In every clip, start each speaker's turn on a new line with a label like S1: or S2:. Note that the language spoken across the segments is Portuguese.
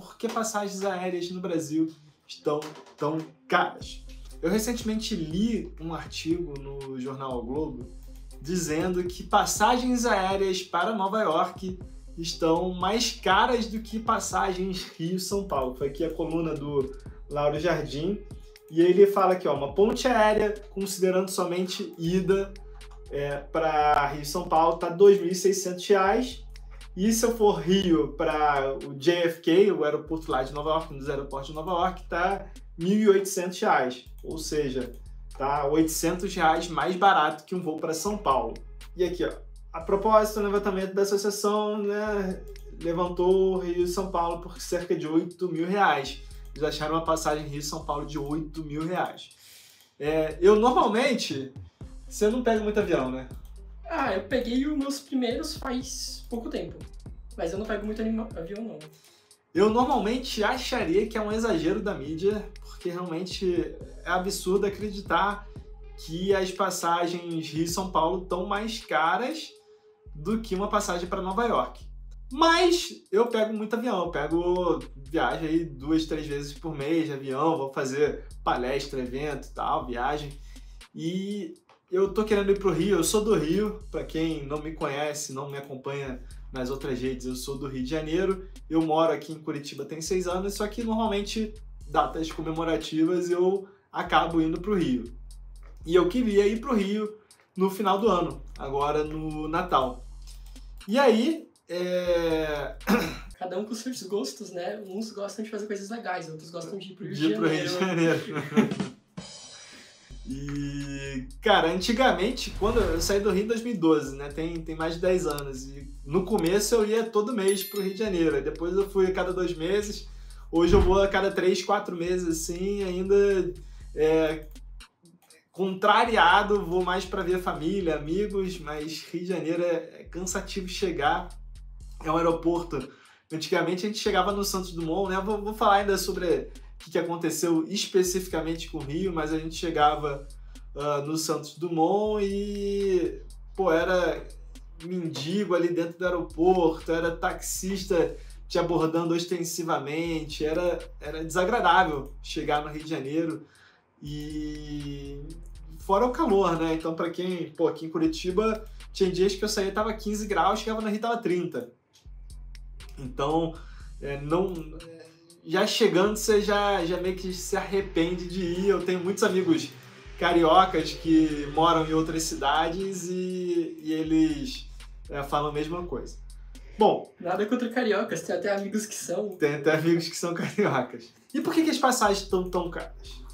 S1: por que passagens aéreas no Brasil estão tão caras. Eu recentemente li um artigo no jornal O Globo dizendo que passagens aéreas para Nova York estão mais caras do que passagens Rio-São Paulo. Foi aqui a coluna do Lauro Jardim. E ele fala aqui, ó, uma ponte aérea, considerando somente ida para Rio-São Paulo, está R$ 2.600. E se eu for Rio para o JFK, o aeroporto lá de Nova York, um dos aeroportos de Nova York, está R$ 1.800. Ou seja, tá R$ 800 mais barato que um voo para São Paulo. E aqui, ó, a propósito, o levantamento da associação, né, levantou Rio e São Paulo por cerca de R$ 8.000. Eles acharam uma passagem Rio-São Paulo de R$ 8.000. Eu normalmente, você não pega muito avião, né?
S2: Eu peguei os meus primeiros faz pouco tempo, mas eu não pego muito avião, não.
S1: Eu normalmente acharia que é um exagero da mídia, porque realmente é absurdo acreditar que as passagens Rio-São Paulo estão mais caras do que uma passagem para Nova York. Mas eu pego muito avião, eu viagem aí 2, 3 vezes por mês de avião, vou fazer palestra, evento e tal, viagem. E eu tô querendo ir pro Rio, eu sou do Rio, para quem não me conhece, não me acompanha nas outras redes, eu sou do Rio de Janeiro, eu moro aqui em Curitiba tem 6 anos, só que normalmente datas comemorativas eu acabo indo pro Rio. E eu queria ir pro Rio no final do ano, agora no Natal. E aí,
S2: Cada um com seus gostos, né? Uns gostam de fazer coisas legais, outros gostam de ir pro Rio
S1: de Janeiro. E, cara, antigamente, quando eu saí do Rio em 2012, né? Tem mais de 10 anos. E no começo eu ia todo mês pro Rio de Janeiro. Depois eu fui a cada 2 meses. Hoje eu vou a cada 3, 4 meses, assim, ainda contrariado, vou mais para ver família, amigos, mas Rio de Janeiro é cansativo chegar. É um aeroporto. Antigamente a gente chegava no Santos Dumont, né? Vou falar ainda sobre o que aconteceu especificamente com o Rio, mas a gente chegava no Santos Dumont e, era mendigo ali dentro do aeroporto, era taxista te abordando ostensivamente, era desagradável chegar no Rio de Janeiro. E fora o calor, né? Então, para quem, aqui em Curitiba, tinha dias que eu saía, tava 15 graus, chegava no Rio, tava 30. Então, já chegando, você já meio que se arrepende de ir. Eu tenho muitos amigos cariocas que moram em outras cidades e eles falam a mesma coisa. Bom,
S2: nada contra cariocas, tem até amigos que são.
S1: Tem até amigos que são cariocas. E por que as passagens estão tão caras?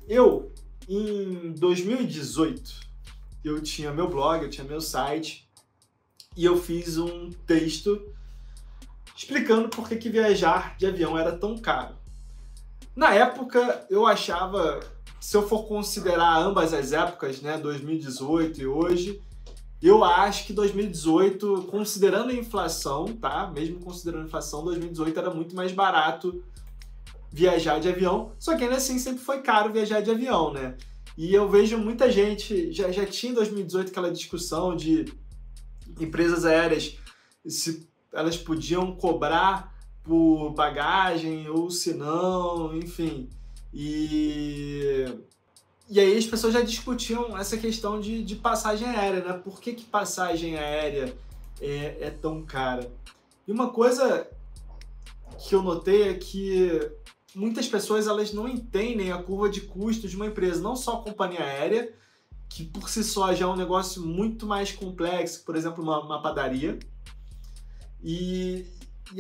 S1: Eu, em 2018, eu tinha meu blog, eu tinha meu site e eu fiz um texto explicando por que viajar de avião era tão caro. Na época, eu achava, se eu for considerar ambas as épocas, né, 2018 e hoje, eu acho que 2018, considerando a inflação, tá? Mesmo considerando a inflação, 2018 era muito mais barato viajar de avião, só que ainda assim sempre foi caro viajar de avião, né? E eu vejo muita gente, já tinha em 2018 aquela discussão de empresas aéreas, se elas podiam cobrar por bagagem ou se não, enfim. E aí as pessoas já discutiam essa questão de passagem aérea, né? Por que passagem aérea é tão cara? E uma coisa que eu notei é que muitas pessoas elas não entendem a curva de custos de uma empresa, não só a companhia aérea, que por si só já é um negócio muito mais complexo, por exemplo, uma padaria, e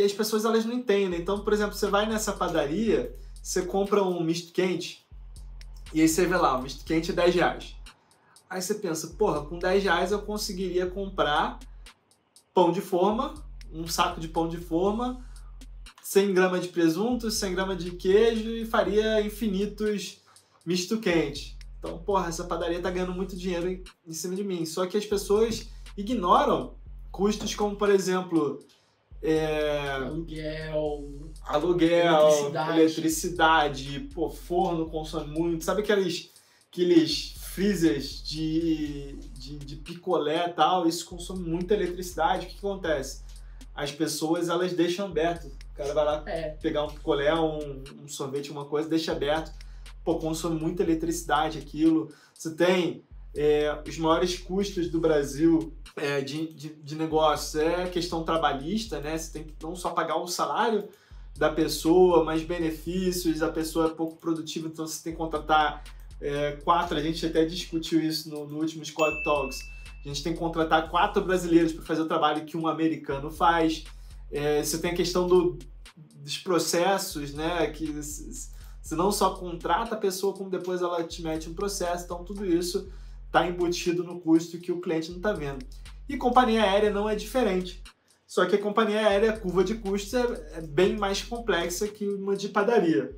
S1: as pessoas elas não entendem. Então, por exemplo, você vai nessa padaria, você compra um misto quente, e aí você vê lá, o misto quente é R$10. Aí você pensa, com R$10 eu conseguiria comprar pão de forma, um saco de pão de forma, 100 gramas de presunto, 100 gramas de queijo e faria infinitos misto quente. Então, essa padaria tá ganhando muito dinheiro em cima de mim. Só que as pessoas ignoram custos como, por exemplo, aluguel, eletricidade, forno consome muito. Sabe aqueles freezers de picolé e tal? Isso consome muita eletricidade. O que acontece? as pessoas, elas deixam aberto. O cara vai lá pegar um picolé, um sorvete, uma coisa, deixa aberto. Pô, consome muita eletricidade aquilo. Você tem os maiores custos do Brasil de negócios. É questão trabalhista, né? Você tem que não só pagar o salário da pessoa, mas benefícios, a pessoa é pouco produtiva, então você tem que contratar 4, a gente até discutiu isso no último Squad Talks, a gente tem que contratar 4 brasileiros para fazer o trabalho que um americano faz. Você tem a questão dos processos, né, que você não só contrata a pessoa, como depois ela te mete um processo, então tudo isso está embutido no custo que o cliente não está vendo. E companhia aérea não é diferente. Só que a companhia aérea, a curva de custos é bem mais complexa que uma de padaria.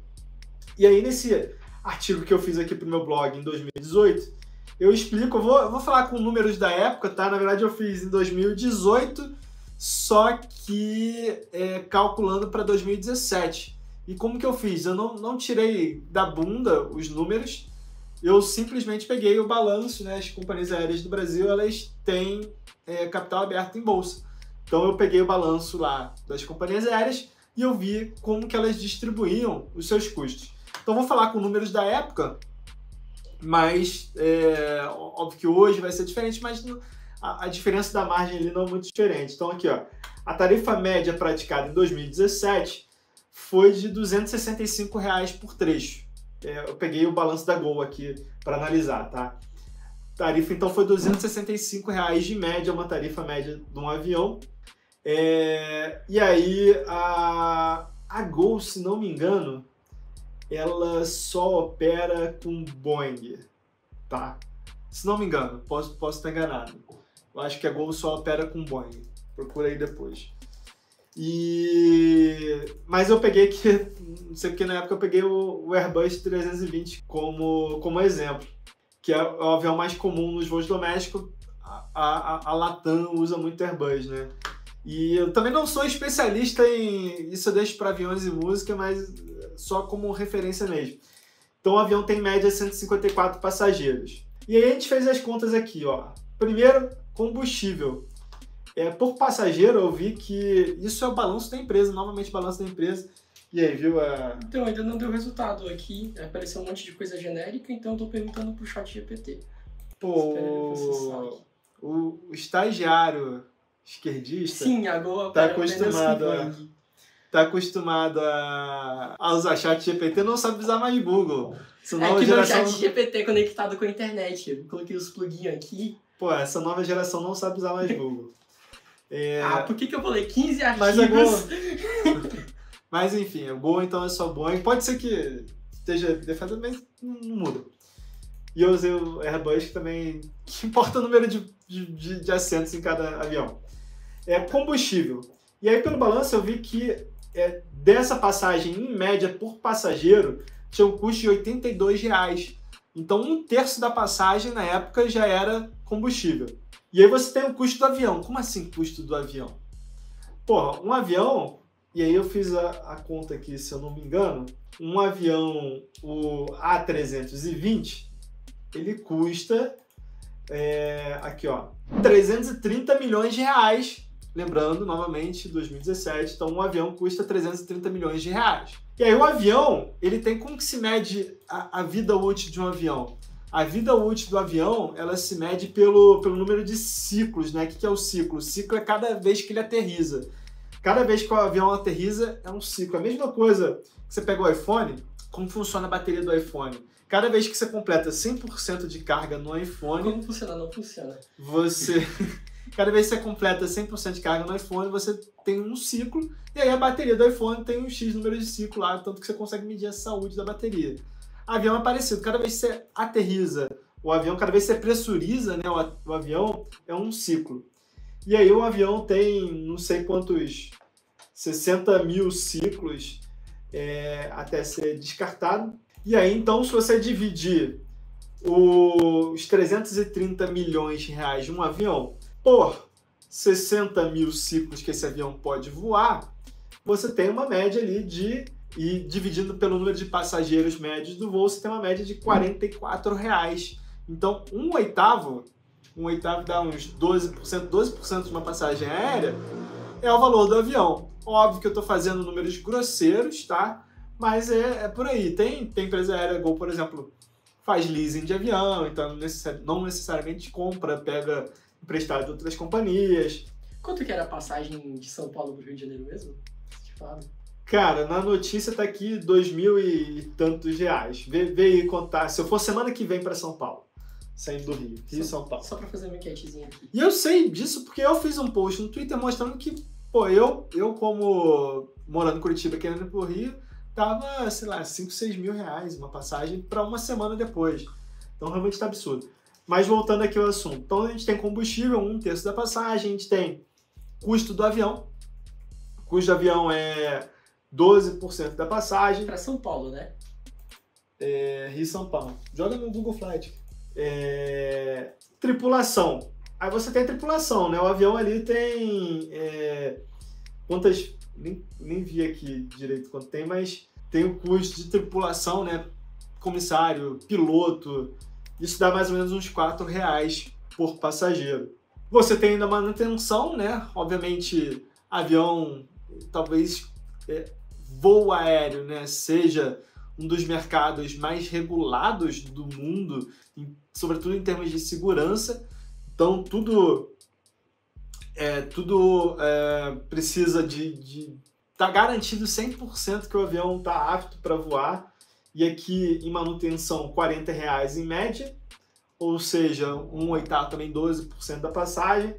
S1: E aí, nesse artigo que eu fiz aqui para o meu blog em 2018, eu explico, eu vou falar com números da época, tá? Na verdade, eu fiz em 2018, só que calculando para 2017. E como que eu fiz? Eu não tirei da bunda os números, eu simplesmente peguei o balanço, né? As companhias aéreas do Brasil, elas têm capital aberto em bolsa. Então eu peguei o balanço lá das companhias aéreas e eu vi como que elas distribuíam os seus custos. Então vou falar com números da época, mas óbvio que hoje vai ser diferente, mas a diferença da margem ali não é muito diferente. Então aqui, ó, a tarifa média praticada em 2017 foi de R$ 265 por trecho. Eu peguei o balanço da Gol aqui para analisar, tá? A tarifa então foi R$ 265 de média, uma tarifa média de um avião. E aí a Gol, se não me engano, ela só opera com Boeing, tá? Se não me engano, posso estar enganado. Eu acho que a Gol só opera com Boeing. Procura aí depois. Mas eu peguei não sei porque na época eu peguei o Airbus 320 como exemplo, que é o avião mais comum nos voos domésticos. A Latam usa muito Airbus, né? E eu também não sou especialista em... Isso eu deixo para aviões e música, mas só como referência mesmo. Então o avião tem em média 154 passageiros. E aí a gente fez as contas aqui, ó. Primeiro, combustível. Por passageiro eu vi que isso é o balanço da empresa, novamente balanço da empresa. E aí, viu?
S2: Então, ainda não deu resultado aqui, apareceu um monte de coisa genérica, então eu tô perguntando pro chat GPT.
S1: Pô, o estagiário esquerdista...
S2: Sim, agora
S1: tá acostumado a usar chat GPT, não sabe usar mais Google.
S2: Meu chat GPT é conectado com a internet, eu coloquei os plugins aqui.
S1: Pô, essa nova geração não sabe usar mais Google.
S2: Por que eu falei 15 artigos?
S1: Mas enfim, o Gol então é só Boeing. Pode ser que esteja defendendo, mas não muda. E eu usei o Airbus, que também importa o número de assentos em cada avião. Combustível. E aí, pelo balanço, eu vi que dessa passagem, em média, por passageiro, tinha um custo de R$ 82. Então, 1/3 da passagem, na época, já era combustível. E aí você tem o custo do avião. Como assim, custo do avião? Porra, um avião... E aí eu fiz a conta aqui, se eu não me engano. Um avião, o A320, ele custa... aqui, ó, 330 milhões de reais. Lembrando, novamente, 2017. Então, um avião custa 330 milhões de reais. E aí o avião, ele tem... Como que se mede a vida útil de um avião? A vida útil do avião, ela se mede pelo número de ciclos, né? O que é o ciclo? O ciclo é cada vez que ele aterriza. Cada vez que o avião aterriza, é um ciclo. A mesma coisa que você pega o iPhone, como funciona a bateria do iPhone? Cada vez que você completa 100% de carga no iPhone...
S2: Como funciona? Não funciona.
S1: Cada vez que você completa 100% de carga no iPhone, você tem um ciclo, e aí a bateria do iPhone tem um X número de ciclo lá, tanto que você consegue medir a saúde da bateria. Avião é parecido, cada vez que você aterriza o avião, cada vez que você pressuriza, né, o avião, é um ciclo. E aí o avião tem não sei quantos, 60 mil ciclos até ser descartado. E aí então, se você dividir os 330 milhões de reais de um avião por 60 mil ciclos que esse avião pode voar, você tem uma média ali e dividindo pelo número de passageiros médios do voo, você tem uma média de R$ 44. Então, um oitavo dá uns 12% de uma passagem aérea, é o valor do avião. Óbvio que eu tô fazendo números grosseiros, tá? Mas é por aí. Tem empresa aérea, Gol, por exemplo, faz leasing de avião, então não necessariamente compra, pega emprestado de outras companhias.
S2: Quanto que era a passagem de São Paulo pro Rio de Janeiro mesmo? Te falaram?
S1: Cara, na notícia tá aqui 2.000 e tantos reais. Vê aí quanto tá. Se eu for semana que vem pra São Paulo, saindo do Rio e São Paulo.
S2: Só pra fazer uma enquetezinha aqui.
S1: E eu sei disso porque eu fiz um post no Twitter mostrando que, pô, eu como morando em Curitiba, querendo ir pro Rio, tava, sei lá, 5, 6 mil reais uma passagem pra uma semana depois. Então realmente tá absurdo. Mas voltando aqui ao assunto. Então a gente tem combustível, 1/3 da passagem, a gente tem custo do avião. O custo do avião é 12% da passagem.
S2: Pra São Paulo, né?
S1: Rio São Paulo. Joga no Google Flight. Tripulação. Aí você tem a tripulação, né? O avião ali tem quantas... Nem vi aqui direito quanto tem, mas tem o custo de tripulação, né? Comissário, piloto. Isso dá mais ou menos uns R$4 por passageiro. Você tem ainda manutenção, né? Obviamente, avião, talvez voo aéreo, né? Seja um dos mercados mais regulados do mundo, sobretudo em termos de segurança. Então, tudo precisa de tá garantido 100% que o avião está apto para voar. E aqui, em manutenção, R$40 em média, ou seja, 1/8 também 12% da passagem.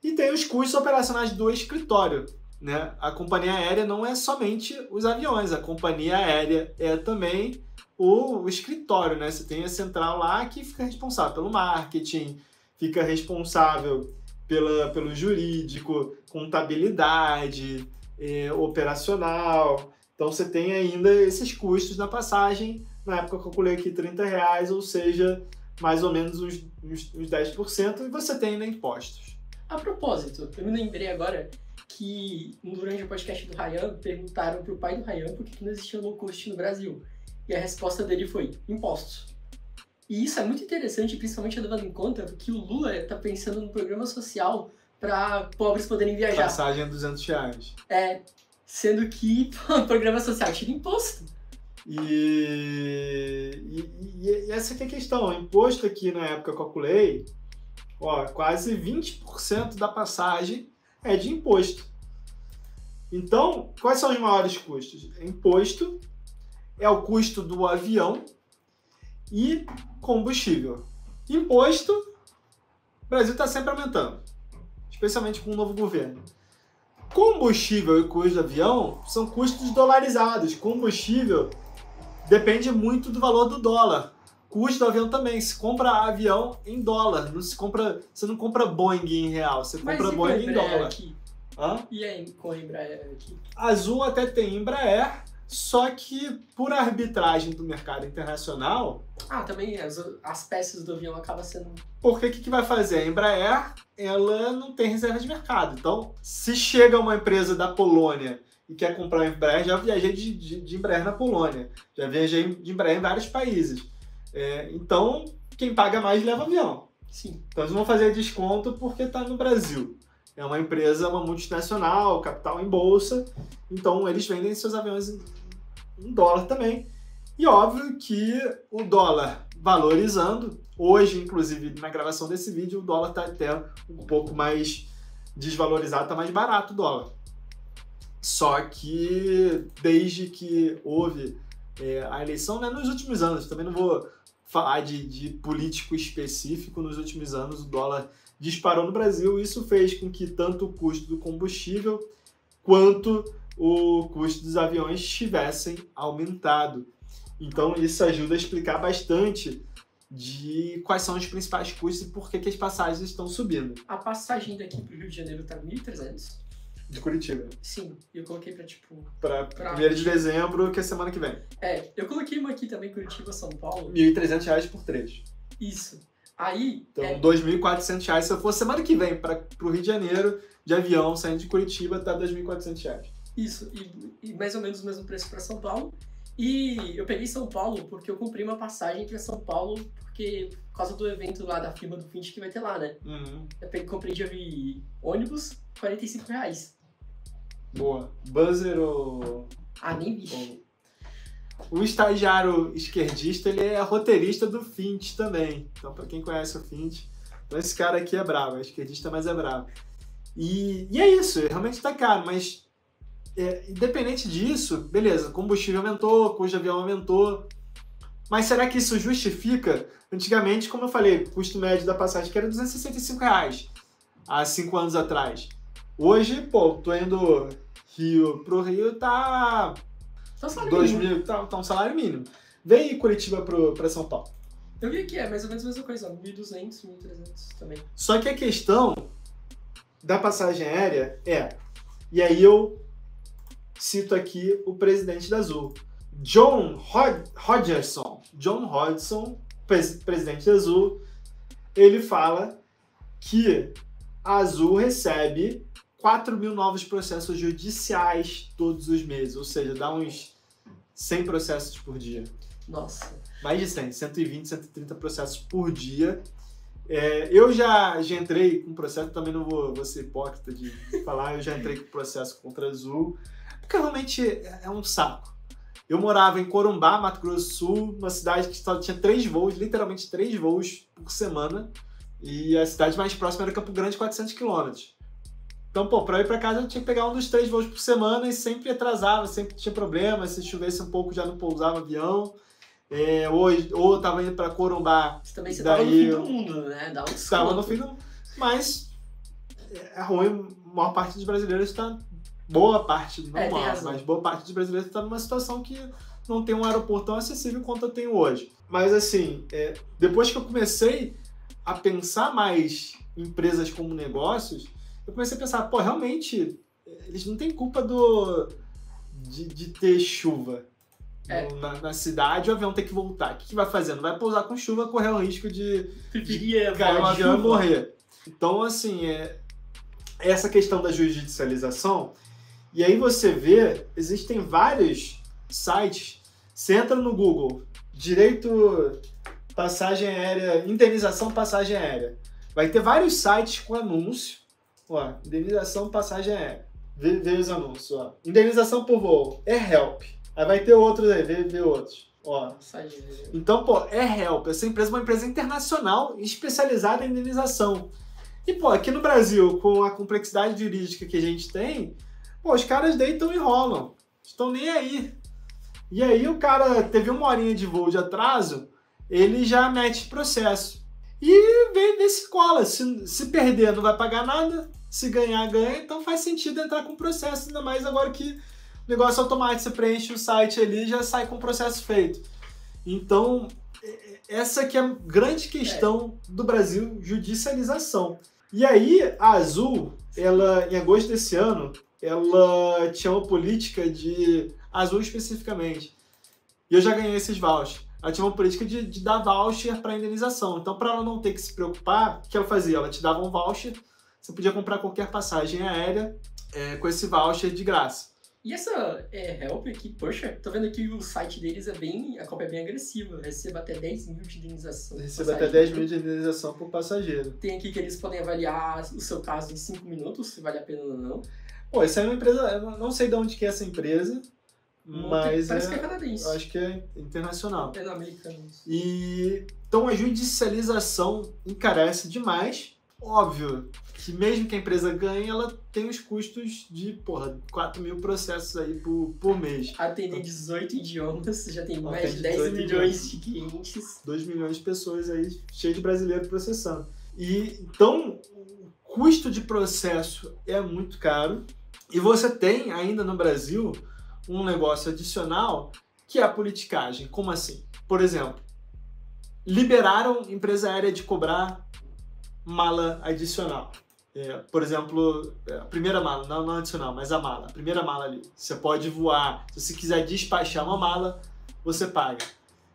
S1: E tem os custos operacionais do escritório, né? A companhia aérea não é somente os aviões, a companhia aérea é também o escritório, né? Você tem a central lá que fica responsável pelo marketing, fica responsável pelo jurídico, contabilidade, operacional. Então você tem ainda esses custos na passagem. Na época eu calculei aqui R$30, ou seja, mais ou menos uns 10%, e você tem ainda impostos.
S2: A propósito, eu me lembrei agora que durante o podcast do Ryan, perguntaram pro pai do Ryan por que não existia low cost no Brasil. E a resposta dele foi: impostos. E isso é muito interessante, principalmente levando em conta que o Lula está pensando no programa social para pobres poderem viajar.
S1: Passagem é R$200.
S2: Sendo que o programa social tira imposto.
S1: E essa que é a questão. O imposto aqui, na época eu calculei, quase 20% da passagem é de imposto. Então, quais são os maiores custos? Imposto é o custo do avião e combustível. Imposto, o Brasil está sempre aumentando, especialmente com o novo governo. Combustível e custo do avião são custos dolarizados. Combustível depende muito do valor do dólar. Custo do avião também. Se compra avião em dólar. Você não compra Boeing em real. Você compra Boeing em dólar.
S2: Aqui?
S1: Hã?
S2: E aí, com a Embraer aqui?
S1: Azul até tem Embraer, só que por arbitragem do mercado internacional...
S2: também as peças do avião acabam sendo...
S1: Porque o que vai fazer? A Embraer, ela não tem reserva de mercado. Então, se chega uma empresa da Polônia e quer comprar uma Embraer, já viajei de Embraer na Polônia, já viajei de Embraer em vários países. Então, quem paga mais leva avião.
S2: Sim.
S1: Então, eles vão fazer desconto porque está no Brasil. É uma empresa, uma multinacional, capital em bolsa, então eles vendem seus aviões em dólar também. E óbvio que o dólar valorizando, hoje, inclusive, na gravação desse vídeo, o dólar está até um pouco mais desvalorizado, está mais barato o dólar. Só que desde que houve a eleição, né, nos últimos anos, também não vou falar de político específico, nos últimos anos o dólar disparou no Brasil. Isso fez com que tanto o custo do combustível quanto o custo dos aviões tivessem aumentado. Então isso ajuda a explicar bastante de quais são os principais custos e por que as passagens estão subindo.
S2: A passagem daqui pro Rio de Janeiro tá R$1.300.
S1: De Curitiba.
S2: Sim, eu coloquei pra
S1: Pra 1º de dezembro, que é semana que vem.
S2: Eu coloquei uma aqui também, Curitiba, São Paulo.
S1: R$1.300 por 3.
S2: Isso. Aí...
S1: Então, R$2.400. Se eu for semana que vem pro Rio de Janeiro, de avião, saindo de Curitiba, tá R$2.400.
S2: Isso, e mais ou menos o mesmo preço para São Paulo. E eu peguei São Paulo porque eu comprei uma passagem para São Paulo, por causa do evento lá da firma do Finch que vai ter lá, né?
S1: Uhum.
S2: Comprei de ônibus, R$45.
S1: Boa. Buzzer ou...
S2: Ah, nem vi.
S1: O estagiário esquerdista, ele é roteirista do Fint também. Então, pra quem conhece o Fint, então esse cara aqui é bravo, é esquerdista, mas é bravo. E é isso, realmente tá caro, mas independente disso, beleza, combustível aumentou, custo de avião aumentou, mas será que isso justifica? Antigamente, como eu falei, o custo médio da passagem que era R$265 há 5 anos atrás. Hoje, pô, tô indo pro Rio, tá...
S2: Só salário mínimo.
S1: Tá um salário mínimo. Vem Curitiba pra São Paulo.
S2: Eu vi aqui, é mais ou menos a mesma coisa, 1.200, 1.300 também.
S1: Só que a questão da passagem aérea e aí eu cito aqui o presidente da Azul, John Hodgson, presidente da Azul, ele fala que a Azul recebe 4 mil novos processos judiciais todos os meses, ou seja, dá uns 100 processos por dia.
S2: Nossa.
S1: Mais de 100, 120, 130 processos por dia. Eu já entrei com processo, também não vou ser hipócrita de falar, eu já entrei com processo contra a Azul, porque realmente é um saco. Eu morava em Corumbá, Mato Grosso do Sul, uma cidade que só tinha 3 voos, literalmente 3 voos por semana, e a cidade mais próxima era Campo Grande, 400 quilômetros. Então, pô, pra ir pra casa eu tinha que pegar um dos 3 voos por semana e sempre atrasava, sempre tinha problema, se chovesse um pouco já não pousava avião. Ou eu tava indo pra Corumbá.
S2: Também você tava no fim do mundo, né? Dá um desconto.
S1: Tava no fim do mundo. Mas é ruim, a maior parte dos brasileiros está... Boa parte, não maior, mas boa parte dos brasileiros está numa situação que não tem um aeroporto tão acessível quanto eu tenho hoje. Mas assim, depois que eu comecei a pensar mais em empresas como negócios, eu comecei a pensar, pô, realmente, eles não têm culpa de ter chuva. Na cidade, o avião tem que voltar. O que vai fazer? Não vai pousar com chuva, correr o risco de cair um avião e morrer. Então, assim, essa questão da judicialização, e aí você vê, existem vários sites, você entra no Google, direito, passagem aérea, indenização passagem aérea. Vai ter vários sites com anúncio, ó, indenização passagem aérea. Vê os anúncios, ó. Indenização por voo, AirHelp. Aí vai ter outros aí, vê outros. Ó. Então, pô, AirHelp, essa empresa é uma empresa internacional especializada em indenização. E, pô, aqui no Brasil, com a complexidade jurídica que a gente tem, pô, os caras deitam e rolam. Estão nem aí. E aí o cara teve 1 horinha de voo de atraso, ele já mete processo. E vê se cola. Se perder, não vai pagar nada. Se ganhar, ganha. Então faz sentido entrar com processo, ainda mais agora que o negócio automático, você preenche o site ali e já sai com o processo feito. Então, essa que é a grande questão do Brasil, judicialização. E aí, a Azul, ela, em agosto desse ano, ela tinha uma política de... Azul especificamente. E eu já ganhei esses vouchers. Ela tinha uma política de dar voucher para indenização. Então, para ela não ter que se preocupar, o que ela fazia? Ela te dava um voucher, você podia comprar qualquer passagem aérea com esse voucher de graça.
S2: E essa Help aqui, poxa, tô vendo aqui o site deles a cópia é bem agressiva, receba até 10 mil de indenização.
S1: Receba até 10 mil de indenização por passageiro.
S2: Tem aqui que eles podem avaliar o seu caso em 5 minutos, se vale a pena ou não.
S1: Pô, essa é uma empresa, eu não sei de onde que é essa empresa, mas
S2: parece que é canadense.
S1: Acho que é internacional.
S2: É americano.
S1: Então a judicialização encarece demais. Óbvio que mesmo que a empresa ganhe, ela tem os custos de, 4 mil processos aí por mês.
S2: Atender 18 idiomas, já tem mais de 10 milhões de clientes.
S1: 2 milhões de pessoas aí, cheio de brasileiro processando. Então, o custo de processo é muito caro. E você tem ainda no Brasil um negócio adicional que é a politicagem. Como assim? Por exemplo, liberaram empresa aérea de cobrar mala adicional. Por exemplo, a primeira mala, não adicional, mas a mala. A primeira mala ali. Você pode voar. Se você quiser despachar uma mala, você paga.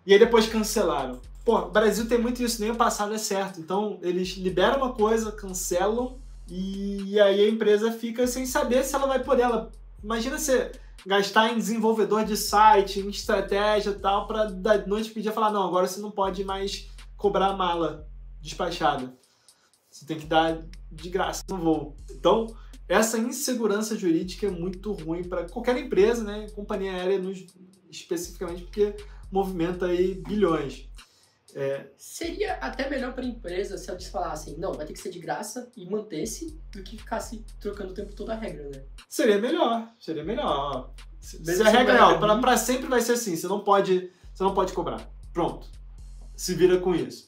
S1: E aí depois cancelaram. Pô, o Brasil tem muito isso, nem o passado é certo. Então, eles liberam uma coisa, cancelam, e aí a empresa fica sem saber se ela vai poder. Imagina você gastar em desenvolvedor de site, em estratégia e tal, para da noite pro dia falar, não, agora você não pode mais cobrar a mala despachada. Você tem que dar de graça no voo. Então, essa insegurança jurídica é muito ruim para qualquer empresa, né? Companhia aérea especificamente, porque movimenta aí bilhões.
S2: Seria até melhor para a empresa se eles falassem, não, vai ter que ser de graça e manter-se, do que ficasse trocando o tempo toda a regra, né?
S1: Seria melhor. Se
S2: Mesmo
S1: a
S2: se
S1: regra
S2: vai
S1: não, para sempre vai ser assim, você não pode cobrar. Pronto. Se vira com isso.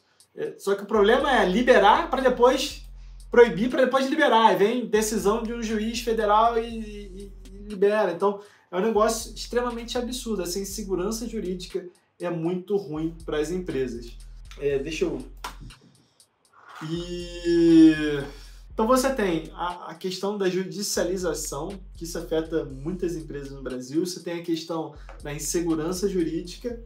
S1: Só que o problema é liberar para depois proibir, para depois liberar. Aí vem decisão de um juiz federal e libera. Então, é um negócio extremamente absurdo. Essa insegurança jurídica é muito ruim para as empresas. Deixa eu... Então você tem a questão da judicialização, que isso afeta muitas empresas no Brasil. Você tem a questão da insegurança jurídica.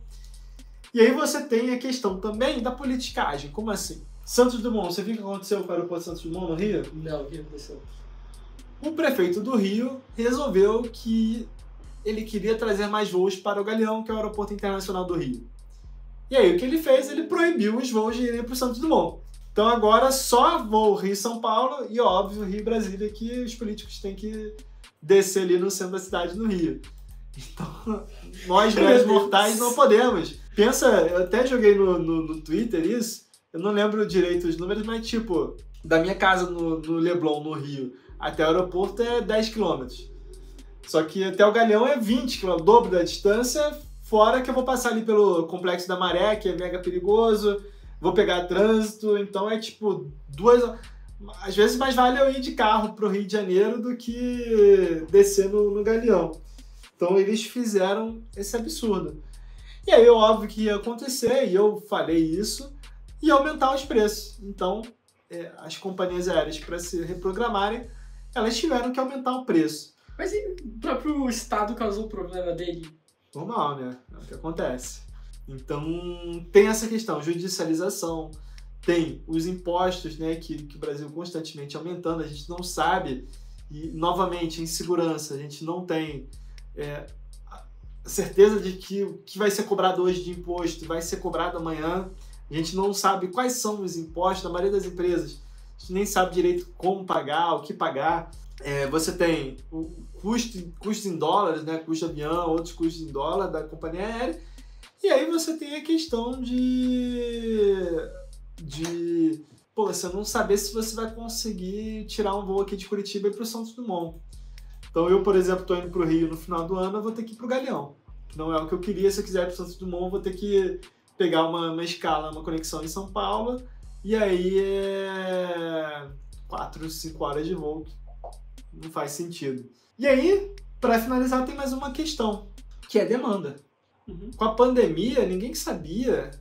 S1: E aí você tem a questão também da politicagem. Como assim? Santos Dumont, você viu o que aconteceu com o aeroporto Santos Dumont no Rio?
S2: Não, o que aconteceu?
S1: O prefeito do Rio resolveu que ele queria trazer mais voos para o Galeão, que é o aeroporto internacional do Rio. E aí o que ele fez? Ele proibiu os voos de irem para o Santos Dumont. Então agora só voo Rio-São Paulo e, óbvio, Rio-Brasília, que os políticos têm que descer ali no centro da cidade, no Rio. Então, nós, médios mortais, não podemos. Pensa, eu até joguei no Twitter isso, eu não lembro direito os números, mas tipo, da minha casa no Leblon, no Rio, até o aeroporto é 10 km. Só que até o Galeão é 20 km, o dobro da distância, fora que eu vou passar ali pelo Complexo da Maré, que é mega perigoso, vou pegar trânsito, então é tipo 2 horas. Às vezes mais vale eu ir de carro pro Rio de Janeiro do que descer no Galeão. Então eles fizeram esse absurdo. E aí, óbvio que ia acontecer, e eu falei isso, ia aumentar os preços. Então, as companhias aéreas, para se reprogramarem, elas tiveram que aumentar o preço.
S2: Mas e o próprio Estado causou o problema dele?
S1: Normal, né? É o que acontece. Então, tem essa questão, judicialização, tem os impostos, né, que o Brasil constantemente aumentando, a gente não sabe, e, novamente, insegurança, a gente não tem... certeza de que o que vai ser cobrado hoje de imposto vai ser cobrado amanhã. A gente não sabe quais são os impostos, na maioria das empresas a gente nem sabe direito como pagar, o que pagar. Você tem o custo em dólares, né? Custo de avião, outros custos em dólar da companhia aérea. E aí você tem a questão pô, você não saber se você vai conseguir tirar um voo aqui de Curitiba e ir para o Santos Dumont. Então eu, por exemplo, estou indo para o Rio no final do ano, eu vou ter que ir para o Galeão. Não é o que eu queria. Se eu quiser ir para o Santos Dumont, eu vou ter que pegar uma escala, uma conexão em São Paulo, e aí 4, 5 horas de voo. Não faz sentido. E aí, para finalizar, tem mais uma questão, que é demanda.
S2: Uhum.
S1: Com a pandemia, ninguém sabia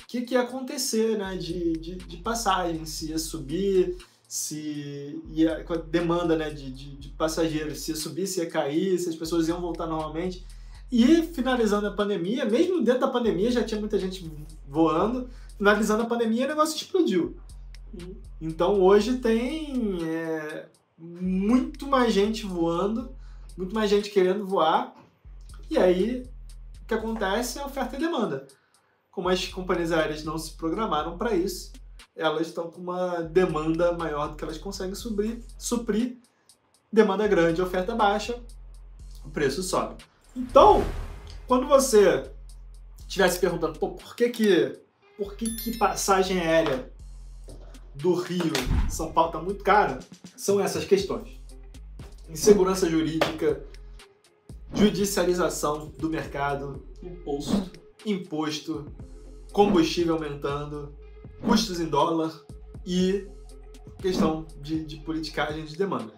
S1: o que ia acontecer, né, de passagem, se ia subir, se ia, com a demanda, né, de passageiros, se ia subir, se ia cair, se as pessoas iam voltar normalmente. E finalizando a pandemia, mesmo dentro da pandemia já tinha muita gente voando, finalizando a pandemia o negócio explodiu. Então hoje tem muito mais gente voando, muito mais gente querendo voar, e aí o que acontece é oferta e demanda. Como as companhias aéreas não se programaram para isso, elas estão com uma demanda maior do que elas conseguem suprir, demanda grande, oferta baixa, o preço sobe. Então, quando você estiver se perguntando, pô, por que passagem aérea do Rio São Paulo está muito cara, são essas questões. Insegurança jurídica, judicialização do mercado, imposto, combustível aumentando, custos em dólar e questão de politicagem de demanda.